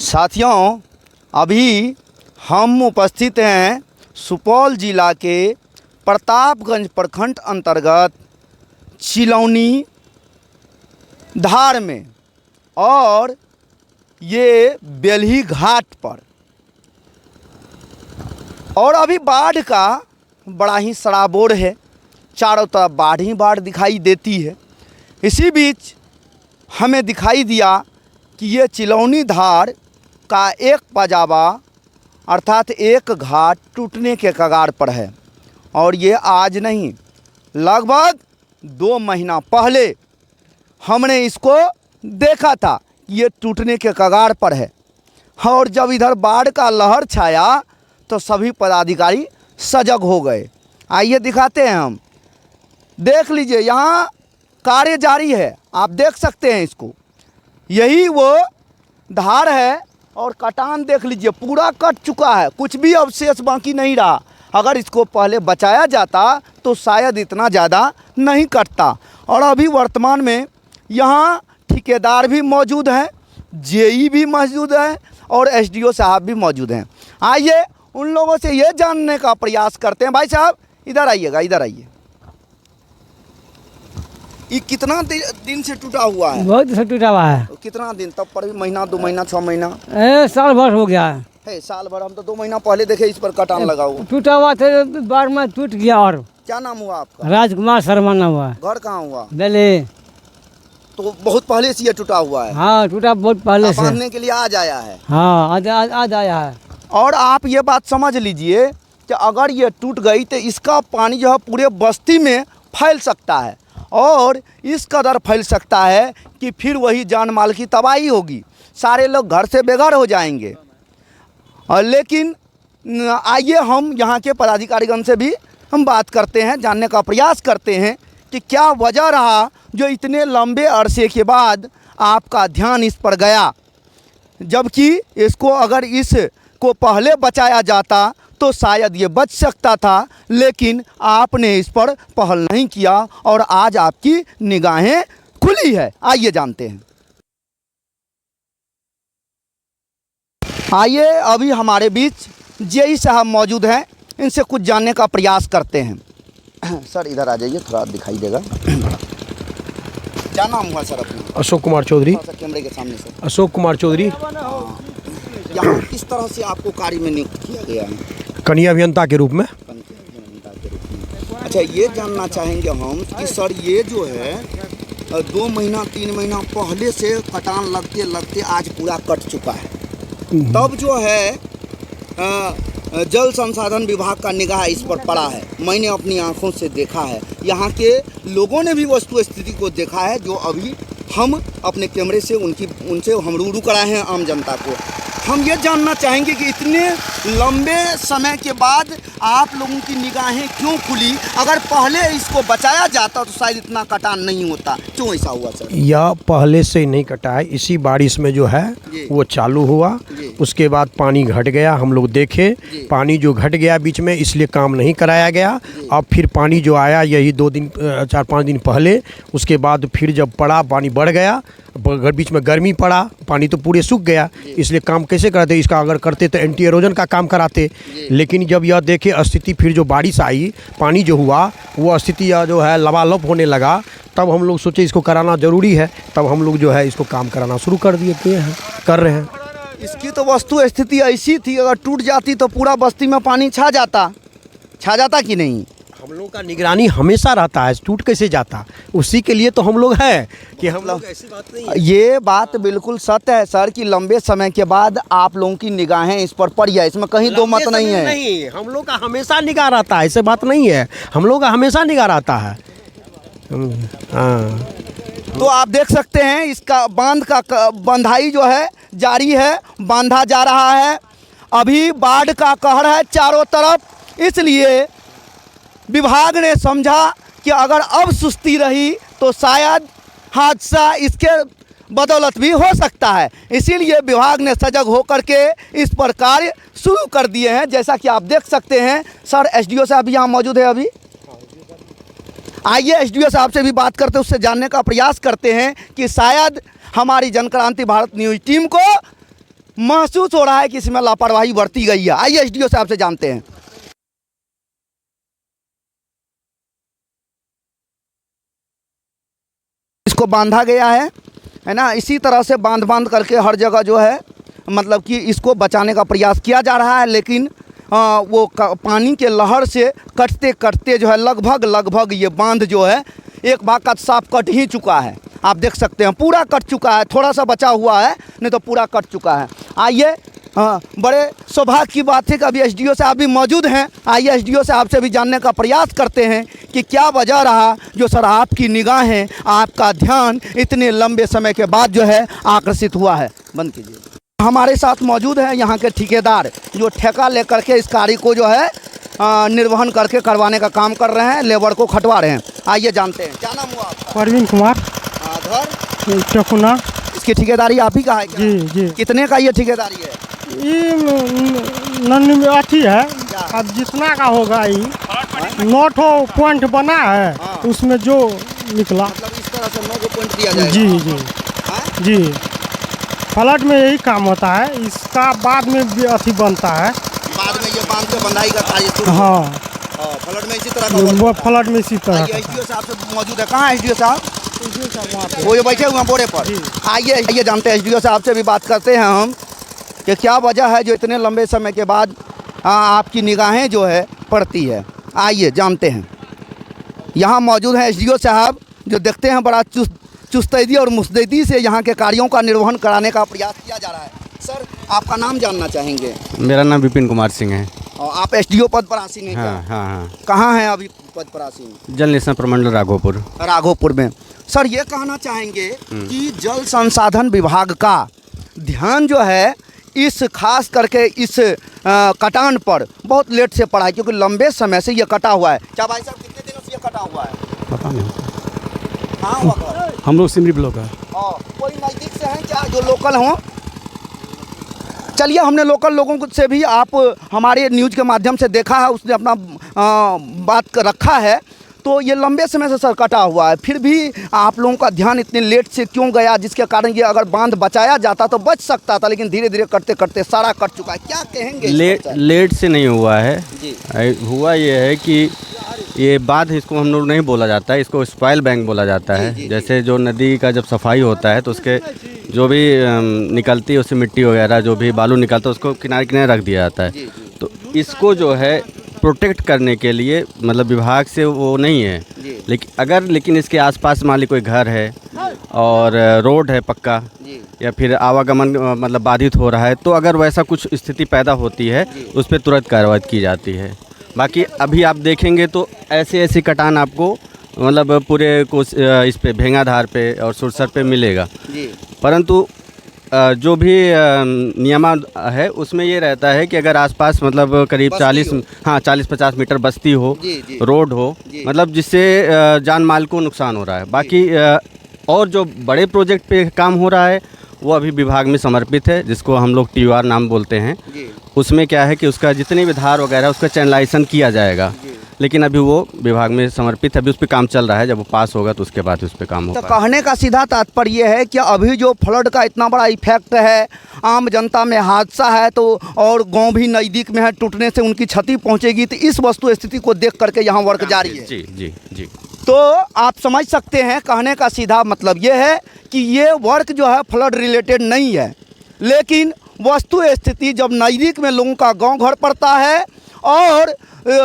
साथियों, अभी हम उपस्थित हैं सुपौल जिला के प्रतापगंज प्रखंड अंतर्गत चिलौनी धार में और ये बेल्ही घाट पर। और अभी बाढ़ का बड़ा ही सराबोर है, चारों तरफ बाढ़ ही बाढ़ दिखाई देती है। इसी बीच हमें दिखाई दिया कि ये चिलौनी धार का एक पजावा अर्थात एक घाट टूटने के कगार पर है। और ये आज नहीं, लगभग 2 महीना पहले हमने इसको देखा था, ये टूटने के कगार पर है। और जब इधर बाढ़ का लहर छाया तो सभी पदाधिकारी सजग हो गए। आइए दिखाते हैं हम, देख लीजिए यहाँ कार्य जारी है, आप देख सकते हैं इसको। यही वो धार है और कटान देख लीजिए पूरा कट चुका है, कुछ भी अवशेष बाकी नहीं रहा। अगर इसको पहले बचाया जाता तो शायद इतना ज़्यादा नहीं कटता। और अभी वर्तमान में यहाँ ठेकेदार भी मौजूद हैं, जेई भी मौजूद है और एसडीओ साहब भी मौजूद हैं। आइए उन लोगों से ये जानने का प्रयास करते हैं। भाई साहब इधर आइएगा, इधर आइए। ये कितना दिन से टूटा हुआ है? बहुत से टूटा हुआ है। कितना दिन तब पर? महीना, 2 महीना, 6 महीना? साल भर हो गया है। साल भर? हम तो 2 महीना पहले देखे इस पर कटान लगा हुआ। टूटा हुआ था, बाढ़ में टूट गया। और क्या नाम हुआ आपका? राजकुमार शर्मा नाम हुआ। घर कहाँ हुआ? बेले। तो बहुत पहले से ये टूटा हुआ है? हाँ, टूटा बहुत पहले से। बांधने के लिए आज आया है? हाँ, आज आया है। और आप ये बात समझ लीजिए कि अगर ये टूट गई तो इसका पानी जो है पूरे बस्ती में फैल सकता है और इस कदर फैल सकता है कि फिर वही जान माल की तबाही होगी, सारे लोग घर से बेघर हो जाएंगे। लेकिन आइए हम यहाँ के पदाधिकारीगण से भी हम बात करते हैं, जानने का प्रयास करते हैं कि क्या वजह रहा जो इतने लंबे अरसे के बाद आपका ध्यान इस पर गया, जबकि इसको अगर इसको पहले बचाया जाता तो शायद ये बच सकता था। लेकिन आपने इस पर पहल नहीं किया और आज आपकी निगाहें खुली है। आइए जानते हैं। आइए अभी हमारे बीच जेई साहब मौजूद हैं, इनसे कुछ जानने का प्रयास करते हैं। सर इधर आ जाइए, थोड़ा दिखाई देगा। क्या नाम हुआ सर अपना? अशोक कुमार चौधरी। कैमरे के सामने सर। अशोक कुमार चौधरी। यहाँ किस तरह से आपको कार्य में नियुक्त किया गया है? कनीय अभियंता के रूप में। अच्छा, ये जानना चाहेंगे हम कि सर ये जो है 2 महीना 3 महीना पहले से कटान लगते लगते आज पूरा कट चुका है, तब जो है जल संसाधन विभाग का निगाह इस पर पड़ा है। मैंने अपनी आंखों से देखा है, यहाँ के लोगों ने भी वस्तु स्थिति को देखा है, जो अभी हम अपने कैमरे से उनसे हम रूबरू कराए हैं आम जनता को। हम ये जानना चाहेंगे कि इतने लंबे समय के बाद आप लोगों की निगाहें क्यों खुली? अगर पहले इसको बचाया जाता तो शायद इतना कटान नहीं होता, क्यों ऐसा हुआ सर? यह पहले से नहीं कटा है, इसी बारिश में जो है वो चालू हुआ, उसके बाद पानी घट गया। हम लोग देखे पानी जो घट गया बीच में, इसलिए काम नहीं कराया गया। अब फिर पानी जो आया यही 4-5 दिन पहले, उसके बाद फिर जब पड़ा पानी बढ़ गया, बीच में गर्मी पड़ा, पानी तो पूरे सूख गया। इसलिए काम कैसे कराते? इसका अगर करते तो एंटी एरोजन का काम कराते। लेकिन जब यह देखे स्थिति, फिर जो बारिश आई, पानी जो हुआ वो स्थिति जो है लबालब होने लगा, तब हम लोग सोचे इसको कराना ज़रूरी है। तब हम लोग जो है इसको काम कराना शुरू कर रहे हैं। इसकी तो वस्तु स्थिति ऐसी थी, अगर टूट जाती तो पूरा बस्ती में पानी छा जाता कि नहीं? हम लोग का निगरानी हमेशा रहता है, टूट कैसे जाता, उसी के लिए तो हम लोग हैं कि हम लोग ऐसी बात नहीं है। ये बात बिल्कुल सत्य है सर कि लंबे समय के बाद आप लोगों की निगाहें इस पर पड़ी है, इसमें कहीं दो मत नहीं है। नहीं, हम लोग का हमेशा निगाह रहता है, ऐसे बात नहीं है, हम लोग का हमेशा निगाह रहता है। हाँ, तो आप देख सकते हैं इसका बांध का बंधाई जो है जारी है, बांधा जा रहा है। अभी बाढ़ का कहर है चारों तरफ, इसलिए विभाग ने समझा कि अगर अब सुस्ती रही तो शायद हादसा इसके बदौलत भी हो सकता है। इसीलिए विभाग ने सजग होकर के इस पर कार्य शुरू कर दिए हैं। जैसा कि आप देख सकते हैं सर, एसडीओ साहब यहाँ मौजूद है अभी। आइए एसडीओ साहब से भी बात करते, उससे जानने का प्रयास करते हैं कि शायद हमारी जनक्रांति भारत न्यूज़ टीम को महसूस हो रहा है कि इसमें लापरवाही बरती गई है। आइए एसडीओ साहब से जानते हैं। इसको बांधा गया है ना, इसी तरह से बांध करके हर जगह जो है मतलब कि इसको बचाने का प्रयास किया जा रहा है, लेकिन वो पानी के लहर से कटते कटते जो है लगभग ये बांध जो है एक भाग का साफ कट ही चुका है। आप देख सकते हैं पूरा कट चुका है, थोड़ा सा बचा हुआ है, नहीं तो पूरा कट चुका है। आइए, बड़े सौभाग्य की बात है कि अभी एसडीओ साहब भी मौजूद हैं। आइए एसडीओ साहब से भी जानने का प्रयास करते हैं कि क्या वजह रहा जो सर आपकी निगाहें, आपका ध्यान इतने लंबे समय के बाद जो है आकर्षित हुआ है। बंद कीजिए। हमारे साथ मौजूद हैं यहाँ के ठेकेदार जो ठेका लेकर के इस कार्य को जो है निर्वहन करके करवाने का काम कर रहे हैं, लेबर को खटवा रहे हैं। आइए जानते हैं, क्या नाम हुआ आपका? परवीन कुमार, घर चकुना। इसकी ठेकेदारी आप ही का है क्या? जी जी। कितने का ये ठेकेदारी है? ये नन्नी में अथी है, अब जितना का होगा ये 9 पॉइंट बना है, उसमें जो निकला मतलब इस तरह से 9 पॉइंट दिया जाएगा। जी जी जी। फ्लड में यही काम होता है, इसका बाद में भी अथी बनता है, बाद में ये बांध के बंधाई का कार्य शुरू। हाँ, फ्लड में इसी तरह का फ्लड में इसी तरह। एसडीओ साहब से मौजूद है। कहाँ है एसडीओ साहब? वो जो बैठे हुए हैं बोरे पर। आइए जानते हैं, एसडीओ साहब से भी बात करते हैं हम कि क्या वजह है जो इतने लंबे समय के बाद आपकी निगाहें जो है पड़ती है। आइए जानते हैं। यहाँ मौजूद हैं एसडीओ साहब जो देखते हैं बड़ा चुस्तैदी और मुस्तैदी से यहाँ के कार्यों का निर्वहन कराने का प्रयास किया जा रहा है। सर, आपका नाम जानना चाहेंगे? मेरा नाम विपिन कुमार सिंह है। और आप एसडीओ पद पर आसीन हैं? हाँ हाँ हाँ। कहाँ हैं अभी पद पर आसीन? जल निस्तारण प्रमंडल राघोपुर में। सर, ये कहना चाहेंगे कि जल संसाधन विभाग का ध्यान जो है इस खास करके इस कटान पर बहुत लेट से पड़ा है, क्योंकि लंबे समय से ये कटा हुआ है। क्या भाई साहब, कितने दिनों से ये कटा हुआ है? पता नहीं, हाँ हम लोग सिमरी ब्लॉक है। कोई नज़दीक से हैं क्या जो लोकल हों? चलिए, हमने लोकल लोगों से भी आप हमारे न्यूज़ के माध्यम से देखा है, उसने अपना बात रखा है। तो ये लंबे समय से सर कटा हुआ है, फिर भी आप लोगों का ध्यान इतने लेट से क्यों गया, जिसके कारण ये अगर बांध बचाया जाता तो बच सकता था, लेकिन धीरे धीरे करते करते सारा कट चुका है। क्या कहेंगे? लेट से नहीं हुआ है जी। हुआ ये है कि ये बांध, इसको हम लोग नहीं बोला जाता है, इसको स्पॉइल बैंक बोला जाता है। जी, जैसे जो नदी का जब सफाई होता है तो उसके जो भी निकलती है उससे मिट्टी वगैरह जो भी बालू निकलता है उसको किनारे किनारे रख दिया जाता है। तो इसको जो है प्रोटेक्ट करने के लिए मतलब विभाग से वो नहीं है, लेकिन इसके आसपास मान ली कोई घर है और रोड है पक्का या फिर आवागमन मतलब बाधित हो रहा है, तो अगर वैसा कुछ स्थिति पैदा होती है उस पर तुरंत कार्रवाई की जाती है। बाकी अभी आप देखेंगे तो ऐसे कटान आपको मतलब पूरे को इस पे भेंगाधार पे और सुरसर पे मिलेगा, परंतु जो भी नियम है उसमें ये रहता है कि अगर आसपास मतलब करीब 40-50 मीटर बस्ती हो, रोड हो, मतलब जिससे जान माल को नुकसान हो रहा है। बाकी और जो बड़े प्रोजेक्ट पे काम हो रहा है वो अभी विभाग में समर्पित है, जिसको हम लोग TOR नाम बोलते हैं। उसमें क्या है कि उसका जितनी भी धार वगैरह उसका चैनलाइजेशन किया जाएगा, लेकिन अभी वो विभाग में समर्पित है, अभी उस पर काम चल रहा है। जब वो पास होगा तो उसके बाद उस पर काम होगा। तो कहने का सीधा तात्पर्य है कि अभी जो फ्लड का इतना बड़ा इफेक्ट है, आम जनता में हादसा है, तो और गांव भी नज़दीक में है, टूटने से उनकी क्षति पहुंचेगी, तो इस वस्तु स्थिति को देख करके यहाँ वर्क जारी है। जी जी जी। तो आप समझ सकते हैं, कहने का सीधा मतलब ये है कि ये वर्क जो है फ्लड रिलेटेड नहीं है, लेकिन वस्तु स्थिति जब नज़दीक में लोगों का गांव घर पड़ता है और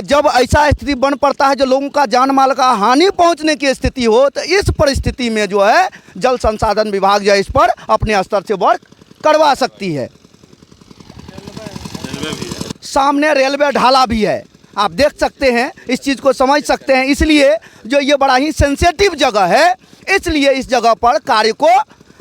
जब ऐसा स्थिति बन पड़ता है जो लोगों का जान माल का हानि पहुंचने की स्थिति हो, तो इस परिस्थिति में जो है जल संसाधन विभाग जो है इस पर अपने स्तर से वर्क करवा सकती है। सामने रेलवे ढाला भी है, आप देख सकते हैं, इस चीज़ को समझ सकते हैं। इसलिए जो ये बड़ा ही सेंसिटिव जगह है, इसलिए इस जगह पर कार्य को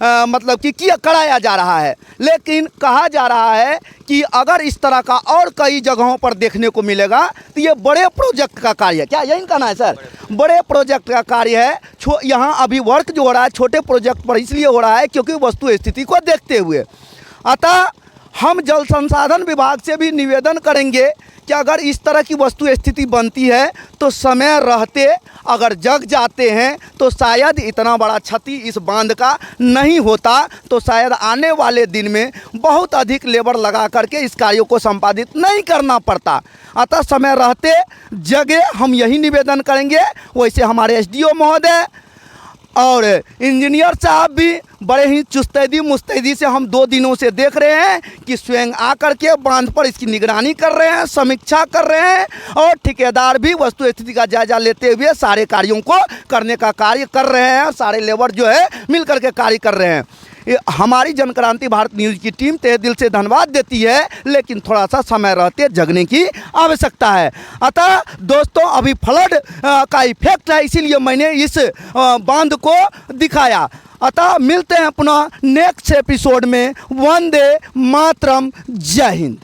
मतलब कि किया कराया जा रहा है। लेकिन कहा जा रहा है कि अगर इस तरह का और कई जगहों पर देखने को मिलेगा तो ये बड़े प्रोजेक्ट का कार्य है। क्या यही कहना है सर? बड़े प्रोजेक्ट का कार्य है। यहाँ अभी वर्क जो हो रहा है छोटे प्रोजेक्ट पर इसलिए हो रहा है क्योंकि वस्तु स्थिति को देखते हुए। अतः हम जल संसाधन विभाग से भी निवेदन करेंगे कि अगर इस तरह की वस्तु स्थिति बनती है तो समय रहते अगर जग जाते हैं तो शायद इतना बड़ा क्षति इस बांध का नहीं होता, तो शायद आने वाले दिन में बहुत अधिक लेबर लगा करके इस कार्यों को संपादित नहीं करना पड़ता। अतः समय रहते जगे हम यही निवेदन करेंगे। वैसे हमारे एसडीओ महोदय और इंजीनियर साहब भी बड़े ही चुस्तैदी मुस्तैदी से हम 2 दिनों से देख रहे हैं कि स्वयं आकर के बांध पर इसकी निगरानी कर रहे हैं, समीक्षा कर रहे हैं, और ठेकेदार भी वस्तु स्थिति का जायजा लेते हुए सारे कार्यों को करने का कार्य कर रहे हैं। सारे लेबर जो है मिल करके कार्य कर रहे हैं। हमारी जनक्रांति भारत न्यूज़ की टीम तहे दिल से धन्यवाद देती है, लेकिन थोड़ा सा समय रहते जगने की आवश्यकता है। अतः दोस्तों अभी फ्लड का इफेक्ट है, इसीलिए मैंने इस बांध को दिखाया। अतः मिलते हैं पुनः नेक्स्ट एपिसोड में। वंदे मातरम, जय हिंद।